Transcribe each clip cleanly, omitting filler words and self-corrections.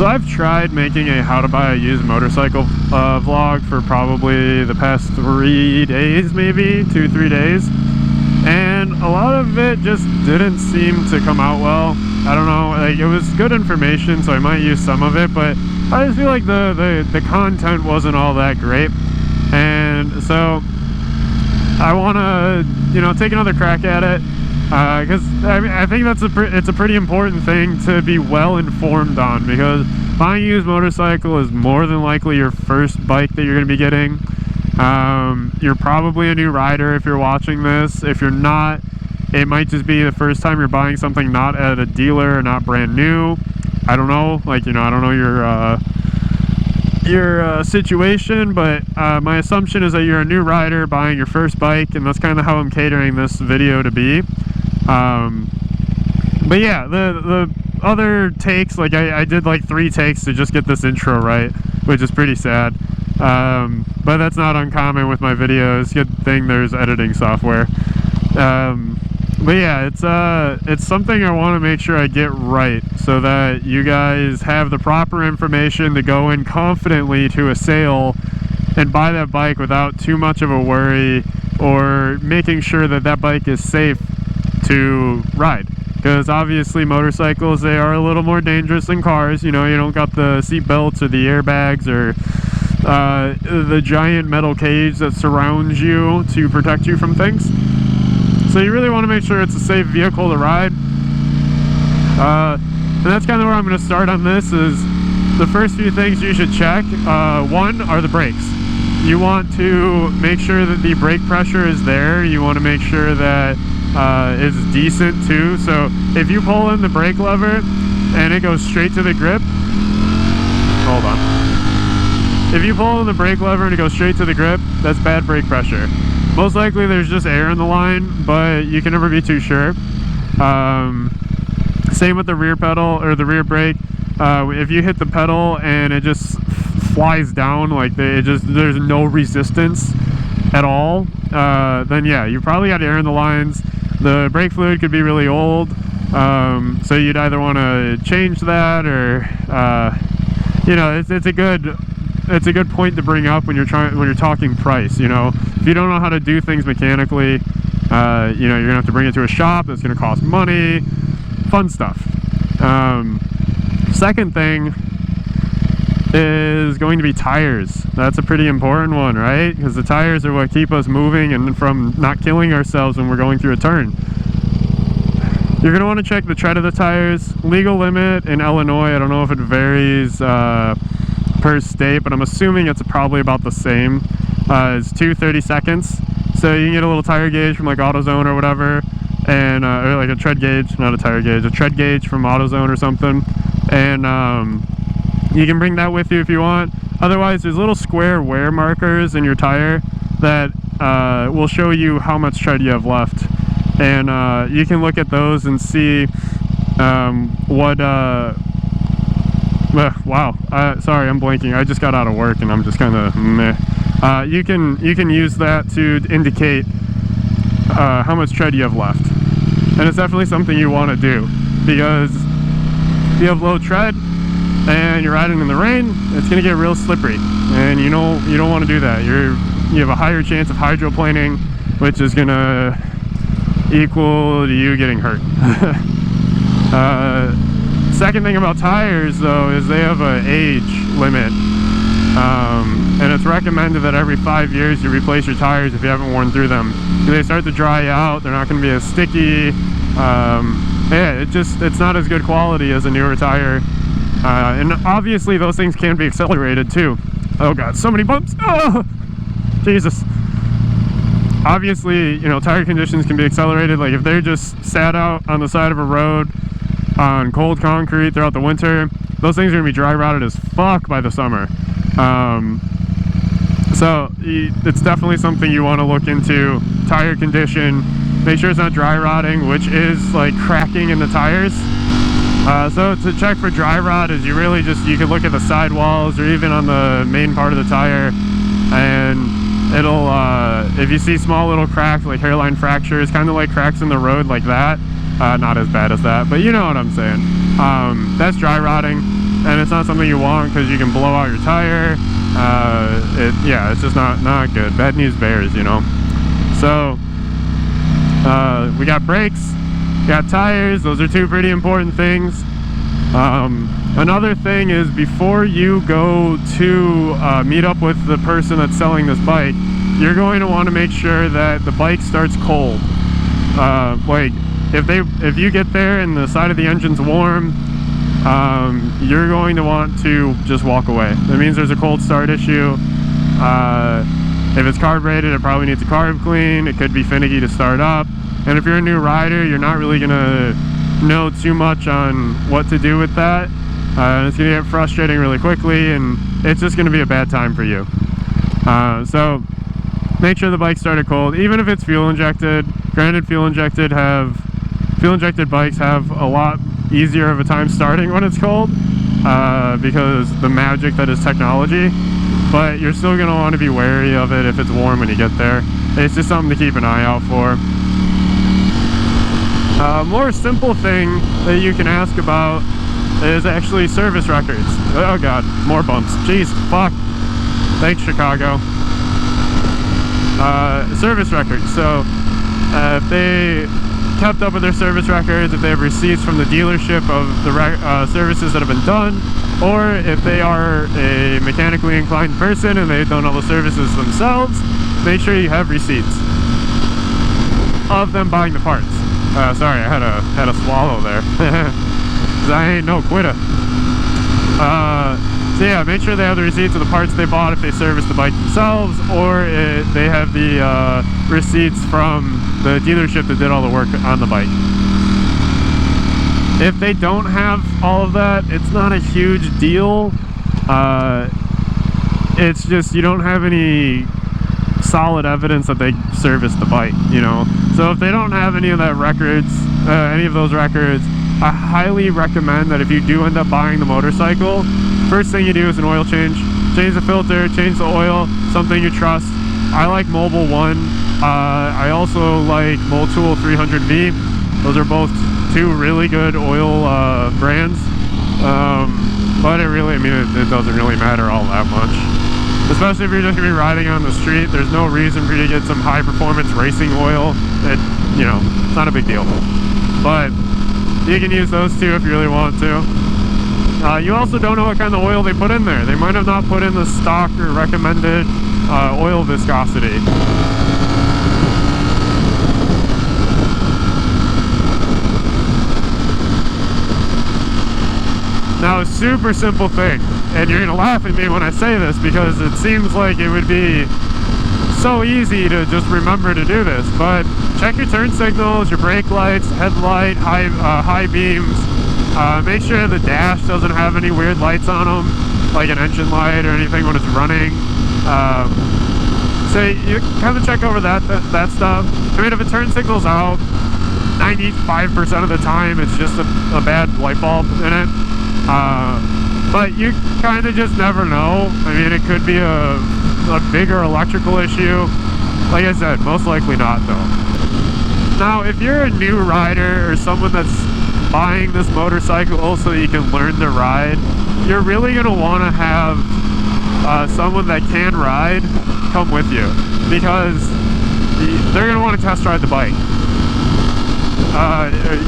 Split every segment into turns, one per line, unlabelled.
So I've tried making a how to buy a used motorcycle vlog for probably the past 3 days, maybe 2-3 days, and a lot of it just didn't seem to come out well. I don't know, like, it was good information, so I might use some of it, but I just feel like the content wasn't all that great. And so I want to, you know, take another crack at it, because I think it's a pretty important thing to be well informed on, because buying a used motorcycle is more than likely your first bike that you're going to be getting. You're probably a new rider if you're watching this. If you're not, it might just be the first time you're buying something not at a dealer or not brand new. I don't know, like, you know, I don't know your situation, but my assumption is that you're a new rider buying your first bike, and that's kind of how I'm catering this video to be. But yeah, the other takes, like I did like 3 takes to just get this intro right, which is pretty sad, but that's not uncommon with my videos. Good thing there's editing software. But yeah, it's something I want to make sure I get right, so that you guys have the proper information to go in confidently to a sale and buy that bike without too much of a worry, or making sure that that bike is safe to ride. Because obviously motorcycles, they are a little more dangerous than cars. You know, you don't got the seat belts or the airbags or the giant metal cage that surrounds you to protect you from things. So you really want to make sure it's a safe vehicle to ride. And that's kind of where I'm going to start on this. Is the first few things you should check. One are the brakes. You want to make sure that the brake pressure is there. You want to make sure that it's decent too. So if you pull in the brake lever and it goes straight to the grip, hold on. If you pull in the brake lever and it goes straight to the grip, that's bad brake pressure. Most likely there's just air in the line, but you can never be too sure. Same with the rear pedal or the rear brake. If you hit the pedal and it just flies down, like there's no resistance at all, then yeah, you probably got air in the lines. The brake fluid could be really old, so you'd either want to change that, or you know, it's a good point to bring up when you're talking price. You know, if you don't know how to do things mechanically, you know, you're gonna have to bring it to a shop. That's gonna cost money, fun stuff. Second thing is going to be tires. That's a pretty important one, right? Because the tires are what keep us moving and from not killing ourselves when we're going through a turn. You're going to want to check the tread of the tires. Legal limit in Illinois, I don't know if it varies per state, but I'm assuming it's probably about the same. It's 2/32. So you can get a little tire gauge from like AutoZone or whatever, and or like a tread gauge, not a tire gauge, a tread gauge from AutoZone or something, and you can bring that with you if you want. Otherwise, there's little square wear markers in your tire that will show you how much tread you have left, and you can look at those and see what wow, sorry, I'm blanking. I just got out of work and I'm just kind of meh. You can use that to indicate how much tread you have left, and it's definitely something you want to do, because if you have low tread and you're riding in the rain, it's going to get real slippery, and you don't want to do that. You have a higher chance of hydroplaning, which is going to equal to you getting hurt. Second thing about tires, though, is they have an age limit, and it's recommended that every 5 years you replace your tires if you haven't worn through them. If they start to dry out, they're not going to be as sticky. Yeah, it's not as good quality as a newer tire. And obviously those things can be accelerated too. Oh god, so many bumps. Oh, Jesus. Obviously, you know, tire conditions can be accelerated. Like if they're just sat out on the side of a road on cold concrete throughout the winter, those things are gonna be dry rotted as fuck by the summer. So it's definitely something you want to look into. Tire condition, make sure it's not dry rotting, which is like cracking in the tires. So to check for dry rot is you can look at the sidewalls or even on the main part of the tire, and it'll if you see small little cracks like hairline fractures, kind of like cracks in the road like that, not as bad as that, but you know what I'm saying. That's dry rotting. and it's not something you want because you can blow out your tire. Yeah, it's just not good. Bad news bears, you know. So we got brakes, got tires. Those are two pretty important things. Another thing is, before you go to meet up with the person that's selling this bike, you're going to want to make sure that the bike starts cold. Like if you get there and the side of the engine's warm, you're going to want to just walk away. That means there's a cold start issue. If it's carb rated, it probably needs a carb clean. It could be finicky to start up. And if you're a new rider, you're not really gonna know too much on what to do with that. It's gonna get frustrating really quickly, and it's just gonna be a bad time for you. So make sure the bike started cold, even if it's fuel injected. Granted, fuel injected bikes have a lot easier of a time starting when it's cold, because the magic that is technology. But you're still gonna want to be wary of it if it's warm when you get there. It's just something to keep an eye out for. More simple thing that you can ask about is actually service records. Oh god, more bumps. Jeez, fuck. Thanks, Chicago. Service records. So if they kept up with their service records, if they have receipts from the dealership of the services that have been done, or if they are a mechanically inclined person and they've done all the services themselves, make sure you have receipts of them buying the parts. Sorry, I had a swallow there. 'Cause I ain't no quitter. So yeah, make sure they have the receipts of the parts they bought if they serviced the bike themselves, or they have the receipts from the dealership that did all the work on the bike. If they don't have all of that, it's not a huge deal. It's just you don't have any solid evidence that they serviced the bike, you know. So if they don't have any of that records, any of those records, I highly recommend that if you do end up buying the motorcycle, first thing you do is an oil change. Change the filter, change the oil, something you trust. I like Mobil 1. I also like Motul 300V. Those are both two really good oil brands. But it really, I mean, it doesn't really matter all that much. Especially if you're just gonna be riding on the street, there's no reason for you to get some high performance racing oil. You know, it's not a big deal. But you can use those two if you really want to. You also don't know what kind of oil they put in there. They might have not put in the stock or recommended oil viscosity. Now, a super simple thing, and you're gonna laugh at me when I say this because it seems like it would be so easy to just remember to do this, but check your turn signals, your brake lights, headlight, high beams. Make sure the dash doesn't have any weird lights on them, like an engine light or anything when it's running. So you kind of check over that stuff. I mean, if a turn signal's out, 95% of the time it's just a bad light bulb in it. But you kind of just never know. I mean, it could be a bigger electrical issue. Like I said, most likely not though. Now, if you're a new rider or someone that's buying this motorcycle so that you can learn to ride, you're really going to want to have someone that can ride come with you, because they're going to want to test ride the bike.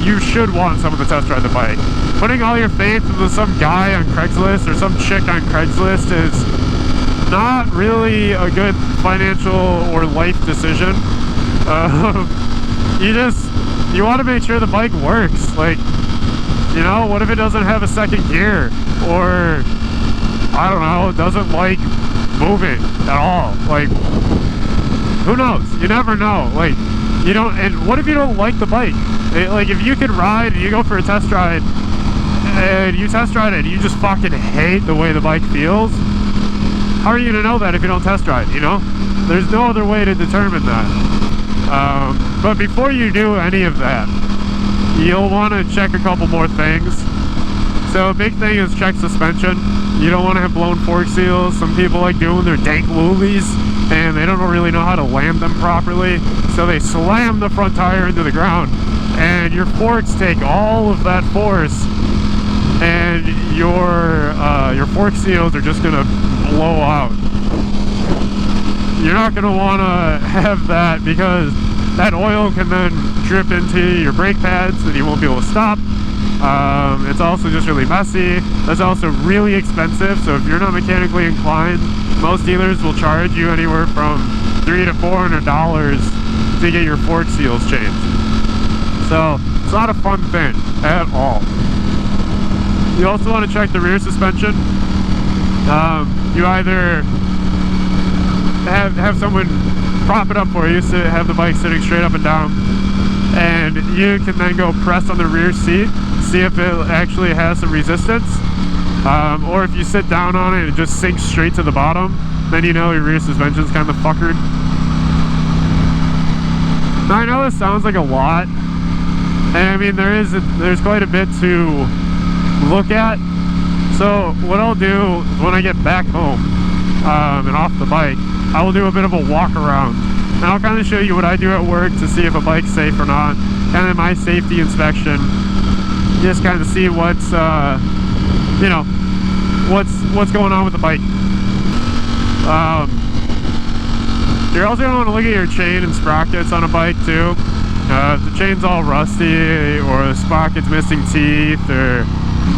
You should want someone to test ride the bike. Putting all your faith into some guy on Craigslist or some chick on Craigslist is not really a good financial or life decision. You want to make sure the bike works. Like, you know, what if it doesn't have a second gear, or I don't know, it doesn't like moving at all? Like, who knows? You never know. Like, you don't, and what if you don't like the bike? Like, if you could ride and you go for a test ride and you test ride it and you just fucking hate the way the bike feels, how are you gonna know that if you don't test ride, you know? There's no other way to determine that. But before you do any of that, you'll want to check a couple more things. So a big thing is check suspension. You don't want to have blown fork seals. Some people like doing their dank woolies and they don't really know how to land them properly, so they slam the front tire into the ground, and your forks take all of that force, and your your fork seals are just gonna blow out. You're not gonna wanna have that because that oil can then drip into your brake pads and you won't be able to stop. It's also just really messy. That's also really expensive, so if you're not mechanically inclined, most dealers will charge you anywhere from $300 to $400 to get your fork seals changed. So it's not a fun thing at all. You also want to check the rear suspension. You either have someone prop it up for you, so have the bike sitting straight up and down, and you can then go press on the rear seat, see if it actually has some resistance, or if you sit down on it and it just sinks straight to the bottom, then you know your rear suspension's kind of fuckered. Now I know this sounds like a lot, and I mean there's quite a bit to look at. So what I'll do when I get back home and off the bike, I will do a bit of a walk around, and I'll kind of show you what I do at work to see if a bike's safe or not, and then my safety inspection, just kind of see what's you know, what's going on with the bike. You're also going to want to look at your chain and sprockets on a bike too. If the chain's all rusty or the sprocket's missing teeth or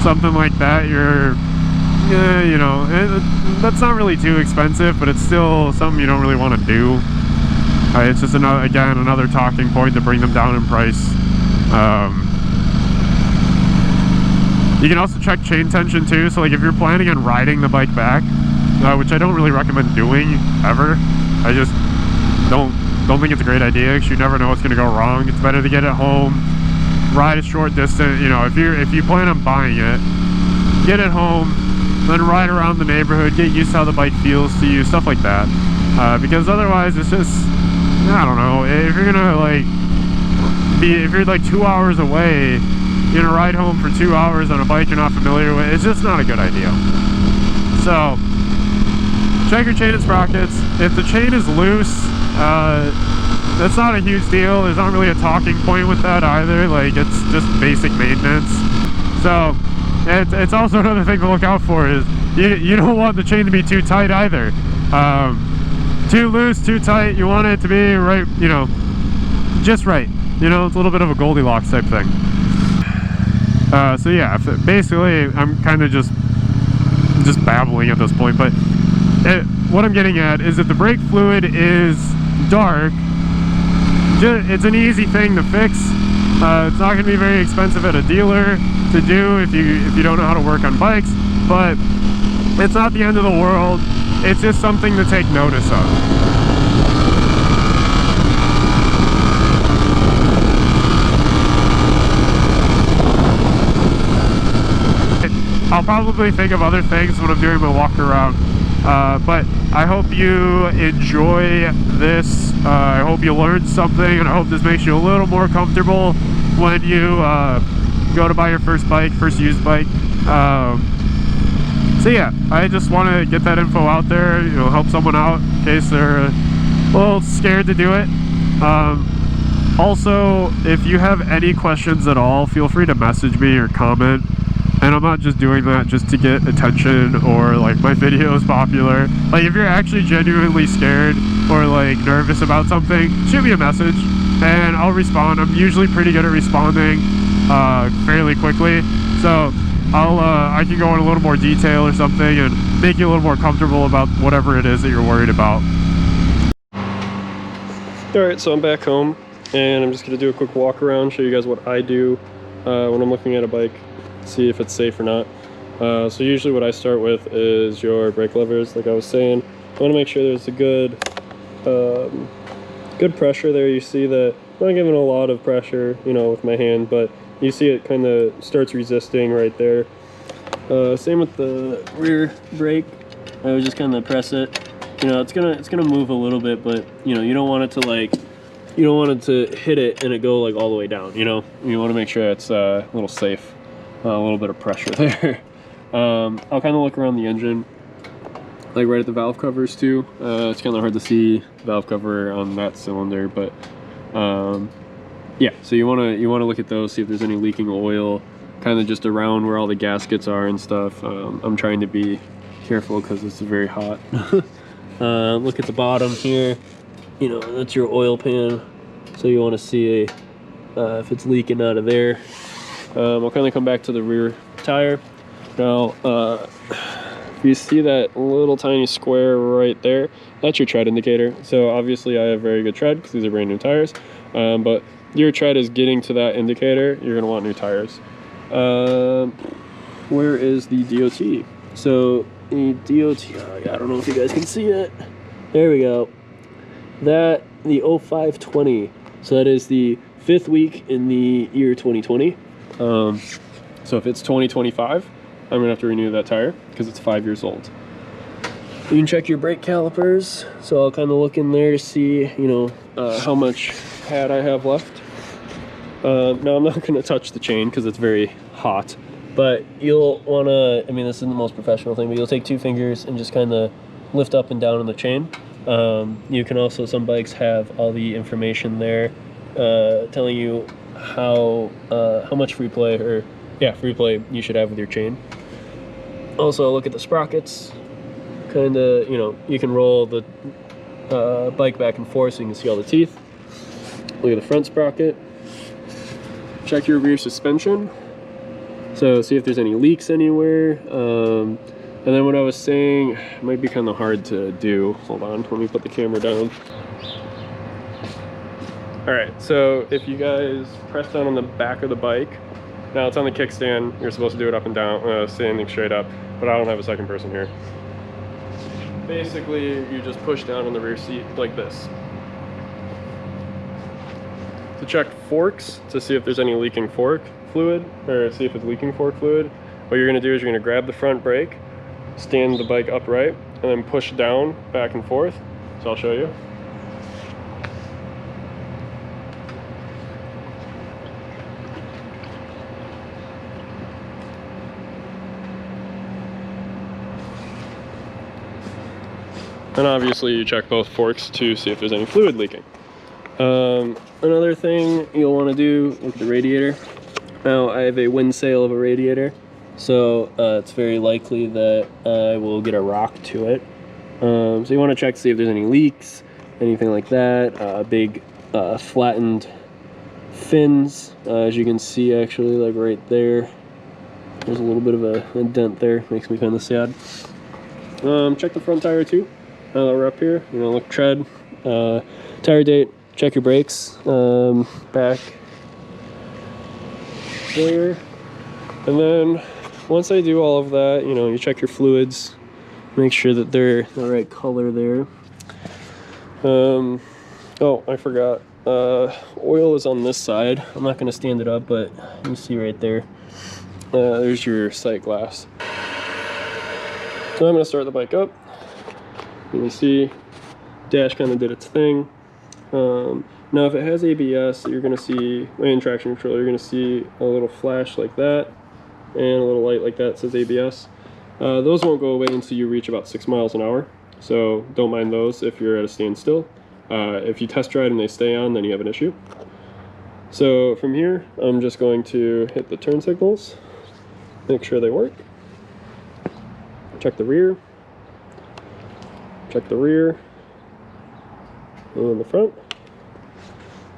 something like that, you know, that's not really too expensive, but it's still something you don't really want to do. It's just another talking point to bring them down in price. You can also check chain tension too, so like if you're planning on riding the bike back, which I don't really recommend doing ever, I just don't think it's a great idea because you never know what's going to go wrong. It's better to get it home, ride a short distance, you know, if you plan on buying it, get it home, then ride around the neighborhood, get used to how the bike feels to you, stuff like that, because otherwise it's just, I don't know, if you're gonna like if you're like 2 hours away, you're gonna ride home for 2 hours on a bike you're not familiar with, it's just not a good idea. So check your chain and sprockets. If the chain is loose, that's not a huge deal. There's not really a talking point with that either, like it's just basic maintenance. So it's also another thing to look out for is you don't want the chain to be too tight either. Too loose, too tight, you want it to be right, you know, just right. You know, it's a little bit of a Goldilocks type thing. So yeah, basically I'm kind of just babbling at this point, but what I'm getting at is if the brake fluid is dark, it's an easy thing to fix. It's not going to be very expensive at a dealer to do if you don't know how to work on bikes, but it's not the end of the world. It's just something to take notice of. I'll probably think of other things when I'm doing my walk around, but I hope you enjoy this. I hope you learned something, and I hope this makes you a little more comfortable when you go to buy your first used bike. So yeah, I just want to get that info out there, you know, help someone out in case they're a little scared to do it. Also, if you have any questions at all, feel free to message me or comment. And I'm not just doing that just to get attention or like my video is popular. Like if you're actually genuinely scared or like nervous about something, shoot me a message and I'll respond. I'm usually pretty good at responding fairly quickly. So I can go in a little more detail or something and make you a little more comfortable about whatever it is that you're worried about.
Alright, so I'm back home and I'm just going to do a quick walk around, show you guys what I do when I'm looking at a bike, see if it's safe or not. So usually what I start with is your brake levers, like I was saying. I want to make sure there's a good pressure there. You see that I'm not giving a lot of pressure, you know, with my hand, but you see it kind of starts resisting right there. Same with the rear brake. I would just kind of press it. You know, it's gonna move a little bit, but you know, you don't want it to hit it and it go like all the way down. You know, you want to make sure it's a little safe. A little bit of pressure there. I'll kind of look around the engine, like right at the valve covers too. It's kind of hard to see valve cover on that cylinder, but yeah. So you want to look at those, see if there's any leaking oil kind of just around where all the gaskets are and stuff. I'm trying to be careful because it's very hot. Look at the bottom here. You know, that's your oil pan. So you want to see if it's leaking out of there. I'll kind of come back to the rear tire. Now, if you see that little tiny square right there, that's your tread indicator. So obviously I have very good tread because these are brand new tires. But your tread is getting to that indicator, you're gonna want new tires. Where is the DOT? So the DOT, I don't know if you guys can see it. There we go. The 0520. So that is the 5th week in the year 2020. So if it's 2025, I'm gonna have to renew that tire because it's 5 years old. You can check your brake calipers. So I'll kind of look in there to see, you know, how much pad I have left. Now I'm not gonna touch the chain because it's very hot, but you'll wanna, I mean, this isn't the most professional thing, but you'll take 2 fingers and just kind of lift up and down on the chain. You can also, some bikes have all the information there telling you how much free play you should have with your chain. Also look at the sprockets, kind of, you know, you can roll the bike back and forth so you can see all the teeth. Look at the front sprocket. Check your rear suspension. So see if there's any leaks anywhere. And then what I was saying, it might be kind of hard to do. Hold on, let me put the camera down. All right, so if you guys press down on the back of the bike, now it's on the kickstand, you're supposed to do it up and down, standing straight up, but I don't have a second person here. Basically, you just push down on the rear seat like this. To check forks, to see if there's any leaking fork fluid, or see if it's leaking fork fluid, what you're gonna do is you're gonna grab the front brake, stand the bike upright, and then push down, back and forth. So I'll show you. And obviously you check both forks to see if there's any fluid leaking. Another thing you'll want to do with the radiator. Now I have a wind sail of a radiator, so it's very likely that I will get a rock to it. So you want to check to see if there's any leaks, anything like that. Big flattened fins, as you can see actually, like right there. There's a little bit of a dent there, makes me kind of sad. Check the front tire too. Now that we're up here, you know, look, tread, tire date, check your brakes, back there. And then once I do all of that, you know, you check your fluids, make sure that they're the right color there. Oh, I forgot. Oil is on this side. I'm not going to stand it up, but you see right there. There's your sight glass. So I'm going to start the bike up. You can see dash kind of did its thing. Now if it has ABS, you're going to see, and traction control, you're going to see a little flash like that and a little light like that says ABS. Those won't go away until you reach about 6 miles an hour, so don't mind those if you're at a standstill. If you test ride and they stay on, then you have an issue. So from here, I'm just going to hit the turn signals, make sure they work, check the rear, check the rear and the front.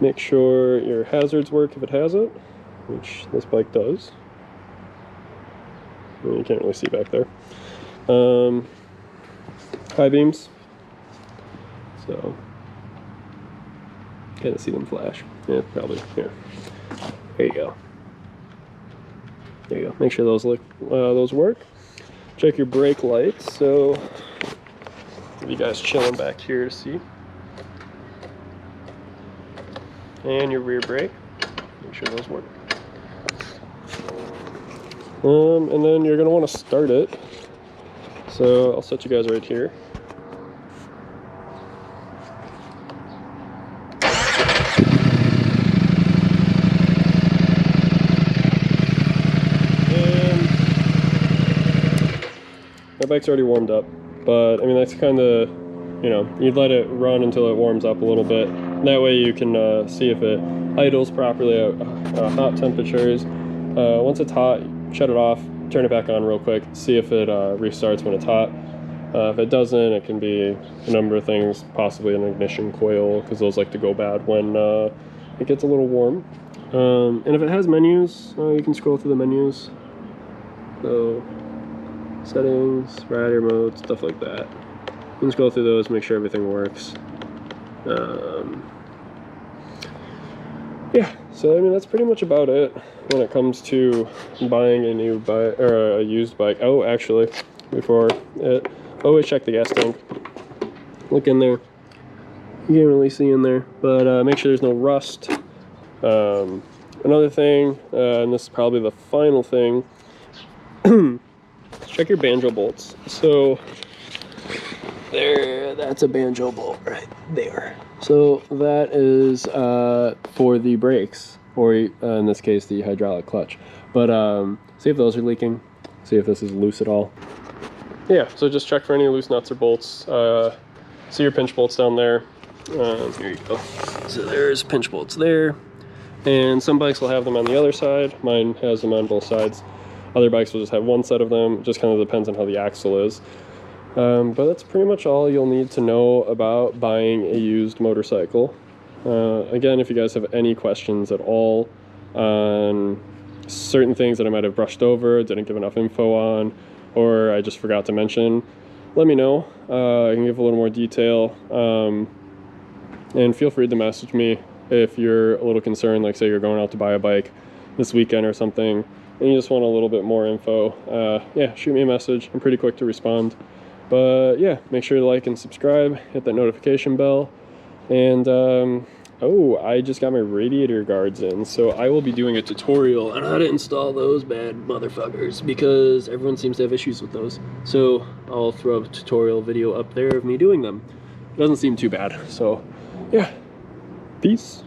Make sure your hazards work if it has it, which this bike does. You can't really see back there. High beams. So, kind of see them flash. Yeah, probably here. There you go. There you go. Make sure those work. Check your brake lights. So, you guys chilling back here to see. And your rear brake. Make sure those work. And then you're going to want to start it. So I'll set you guys right here. And my bike's already warmed up, but I mean, that's kind of, you know, you'd let it run until it warms up a little bit. That way you can see if it idles properly at hot temperatures. Once it's hot, shut it off, turn it back on real quick, see if it restarts when it's hot. If it doesn't, it can be a number of things, possibly an ignition coil, because those like to go bad when it gets a little warm. And if it has menus, you can scroll through the menus. So, settings, rider mode, stuff like that. You can scroll through those, make sure everything works. Yeah, so I mean that's pretty much about it when it comes to buying a new bike or a used bike. Oh, actually, before it, always check the gas tank. Look in there. You can't really see in there, but make sure there's no rust. Another thing, and this is probably the final thing, check your banjo bolts. So there, that's a banjo bolt right there. So that is for the brakes, or in this case the hydraulic clutch. But see if those are leaking, see if this is loose at all. Yeah, so just check for any loose nuts or bolts. See your pinch bolts down there. Here you go. So there's pinch bolts there. And some bikes will have them on the other side. Mine has them on both sides. Other bikes will just have one set of them. It just kind of depends on how the axle is. But that's pretty much all you'll need to know about buying a used motorcycle. Again, if you guys have any questions at all on certain things that I might have brushed over, didn't give enough info on, or I just forgot to mention, let me know. I can give a little more detail. And feel free to message me if you're a little concerned, like say you're going out to buy a bike this weekend or something, and you just want a little bit more info. Yeah, shoot me a message. I'm pretty quick to respond. But yeah, make sure to like and subscribe, hit that notification bell. And oh, I just got my radiator guards in, so I will be doing a tutorial on how to install those bad motherfuckers, because everyone seems to have issues with those. So I'll throw a tutorial video up there of me doing them. It doesn't seem too bad, so yeah. Peace.